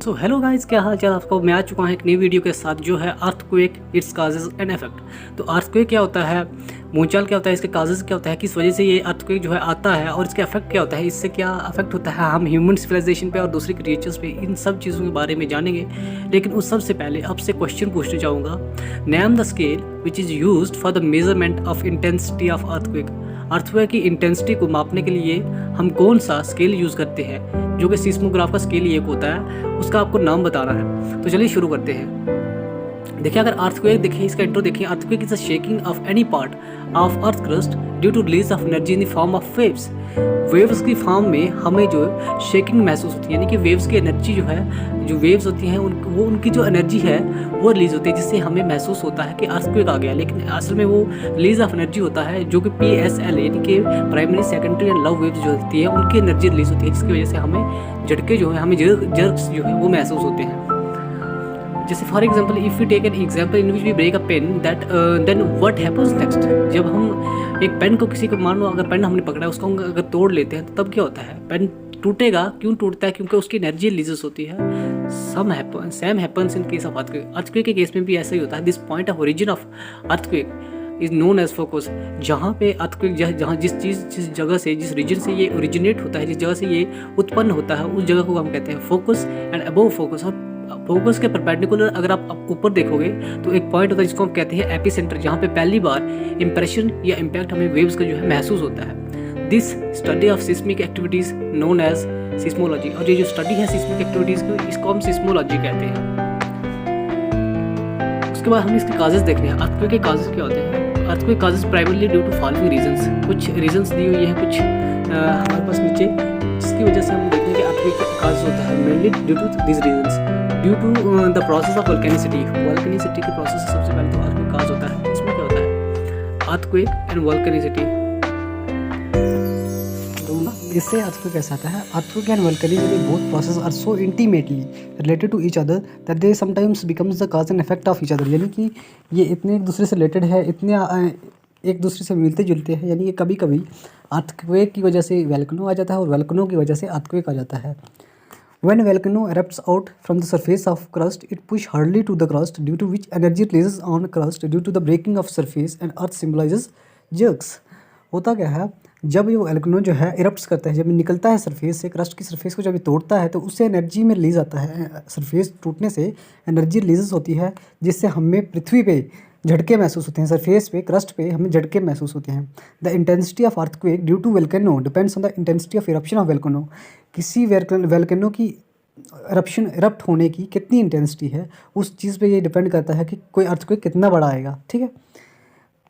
So hello guys, क्या हाल चाल आपको। मैं आ चुका हूँ एक नई वीडियो के साथ जो है earthquake, it's causes and effect. तो अर्थक्वेक क्या होता है, भूचाल क्या होता है, इसके काजेज क्या होता है, किस वजह से ये अर्थक्वेक जो है आता है, और इसका इफेक्ट क्या होता है, इससे क्या इफेक्ट होता है हम ह्यूमन सिविलाइजेशन पे और दूसरी क्रिएचर्स पे, इन सब चीज़ों के बारे में जानेंगे। लेकिन उस सबसे पहले आपसे क्वेश्चन पूछना चाहूँगा, name the scale which is used for the measurement of intensity of earthquake. Earthquake की इंटेंसिटी को मापने के लिए हम कौन सा स्केल यूज़ करते हैं, जो कि सिस्मोग्राफ का स्केल एक होता है, उसका आपको नाम बताना है। तो चलिए शुरू करते हैं। देखिए, अगर अर्थक्वेक देखिए, इसका इंट्रो देखिए, earthquake is a shaking of any part of earth crust due to release of energy in the form of waves. Waves की फॉर्म में हमें जो शेकिंग महसूस होती है, यानी कि वेव्स की एनर्जी जो है, जो वेव्स होती हैं वो उनकी जो एनर्जी है वो रिलीज होती है, जिससे हमें महसूस होता है कि अर्थक्वेक आ गया। लेकिन असल में वो रिलीज ऑफ एनर्जी होता है जो कि PSL यानी कि primary, secondary and love waves जो होती है उनकी एनर्जी रिलीज होती है, जिसकी वजह से हमें झटके जो है, हमें जर्क्स जो है वो महसूस होते हैं। जैसे for example, if you take an example in which we break a pen that then what happens next. जब हम एक पेन को, किसी को मान लो अगर पेन हमने पकड़ा है, उसको हम अगर तोड़ लेते हैं तो तब क्या होता है, पेन टूटेगा। क्यों टूटता है? क्योंकि उसकी एनर्जी रिलीज होती है। Same happens in case of earthquake. Earthquake के केस में भी ऐसा ही होता है। This point of origin of earthquake is known as focus. जहाँ पे अर्थक्वेक, जहाँ जिस जगह से, जिस रीजन से ये ओरिजिनेट होता है, जिस जगह से ये उत्पन्न होता है, उस जगह को हम कहते हैं फोकस एंड अबव फोकस। और फोकस के परपेंडिकुलर अगर आप ऊपर देखोगे तो एक पॉइंट होता है जिसको हम कहते हैं एपिसेंटर, जहाँ पे पहली बार इंप्रेशन या इम्पैक्ट हमें वेव्स का जो है महसूस होता है। This study of seismic activities known as seismology. और ये जो स्टडी है सिस्मिक एक्टिविटीज की, इसको हम सिस्मोलॉजी कहते हैं। उसके बाद हम इसके काजेस देखते हैं। अर्थक्वेक के काजेस क्या होते हैं? Earthquake causes primarily due to following reasons. कुछ रीजंस दी हुई हैं, कुछ हमारे पास नीचे, जिसकी वजह से हम देखते हैं कि अर्थक्वेक का काज होता है mainly due to this reasons. Due to the process of volcanicity. Volcanicity के प्रोसेस से सबसे पहले तो अर्थक्वेक काज होता है। इसमें क्या होता है, अर्थक्वेक एंड वल्केनिसिटी। इससे अर्थक्वेक कैसा आता है? Earthquake and volcanicity both process are so intimately related to each other that they sometimes becomes the cause and effect of each other. यानी कि ये इतने एक दूसरे से रिलेटेड है, इतने एक दूसरे से मिलते जुलते हैं, यानी कि कभी कभी अर्थक्वेक की वजह से वोल्केनो आ जाता है और वोल्केनो की वजह से अर्थक्वेक आ जाता है। When volcano erupts out from the surface of crust, it pushes hardly to the crust, due to which energy releases on crust due to the breaking of surface and earth symbolizes jerks। होता क्या है, जब ये volcano जो है इरप्ट्स करता है, जब ये निकलता है सरफेस से, क्रस्ट की सरफेस को जब ये तोड़ता है तो उससे एनर्जी में रिलीज आता है। सरफेस टूटने से एनर्जी रिलीज होती है, जिससे हमें पृथ्वी पे झटके महसूस होते हैं, सरफेस पे, क्रस्ट पे हमें झटके महसूस होते हैं। The intensity of earthquake due to volcano depends on the intensity of eruption of volcano. किसी वोल्केनो की इरप्ट होने की कितनी इंटेंसिटी है, उस चीज़ पे ये डिपेंड करता है कि कोई अर्थक्वेक कितना बड़ा आएगा। ठीक है,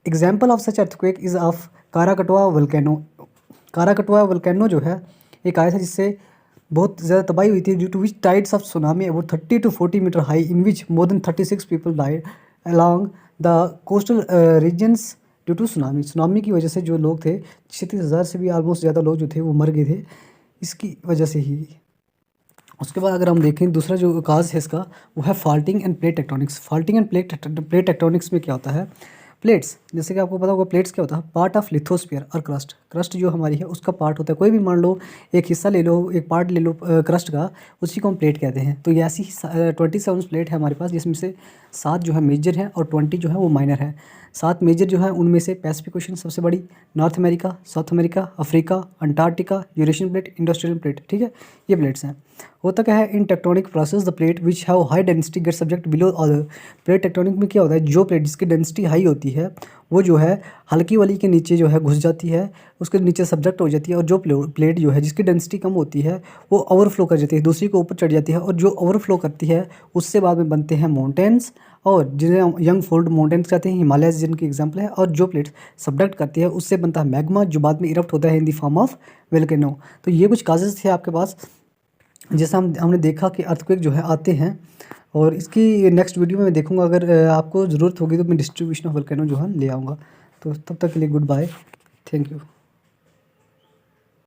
example of such earthquake is of Krakatoa volcano. Krakatoa volcano जो है एक आया था, जिससे बहुत ज़्यादा तबाही हुई थी, due to which tides of tsunami about 30 to 40 metre high, in which more than 36 people died along the coastal regions due to tsunami. Tsunami की वजह से जो लोग थे, 36,000 से भी ऑलमोस्ट ज़्यादा लोग जो थे वो मर गए थे इसकी वजह से ही। उसके बाद अगर हम देखें, दूसरा जो काज है इसका वो है faulting end plate tectonics. Faulting end plate tectonics में क्या होता है, प्लेट्स, जैसे कि आपको पता होगा प्लेट्स क्या होता है, पार्ट ऑफ लिथोस्फीयर और क्रस्ट। क्रस्ट जो हमारी है उसका पार्ट होता है। कोई भी मान लो एक हिस्सा ले लो, एक पार्ट ले लो क्रस्ट का, उसी को हम प्लेट कहते हैं। तो ये ऐसी 27 प्लेट है हमारे पास, जिसमें से 7 जो है मेजर है और 20 जो है वो माइनर है। 7 मेजर जो है उनमें से पैसिफिक ओशन सबसे बड़ी, North America, South America, Africa, Antarctica, Eurasian plate, industrial plate. ठीक है, ये प्लेट्स हैं। होता क्या है, in tectonic process the plate which have high density get subject below other. Plate tectonic में क्या होता है, जो प्लेट जिसकी डेंसिटी हाई होती है वो जो है हल्की वाली के नीचे जो है घुस जाती है, उसके नीचे सब्जेक्ट हो जाती है। और जो प्लेट जो है जिसकी डेंसिटी कम होती है वो ओवरफ्लो कर जाती है, दूसरी को ऊपर चढ़ जाती है, और जो ओवरफ्लो करती है उससे बाद में बनते हैं माउंटेन्स, और जिन्हें हम यंग फोल्ड माउंटेन्स कहते हैं, हिमालयस जिनकी एग्जाम्पल है। और जो प्लेट सब्डक्ट करती है उससे बनता है मैग्मा, जो बाद में इरप्ट होता है इन द फॉर्म ऑफ वोल्केनो। तो ये कुछ काजेस थे आपके पास, जैसा हमने देखा कि अर्थक्वेक जो है आते हैं। और इसकी नेक्स्ट वीडियो में मैं देखूंगा, अगर आपको ज़रूरत होगी तो मैं डिस्ट्रीब्यूशन ऑफ वोल्केनो जो है ले आऊँगा। तो तब तक के लिए गुड बाय, थैंक यू।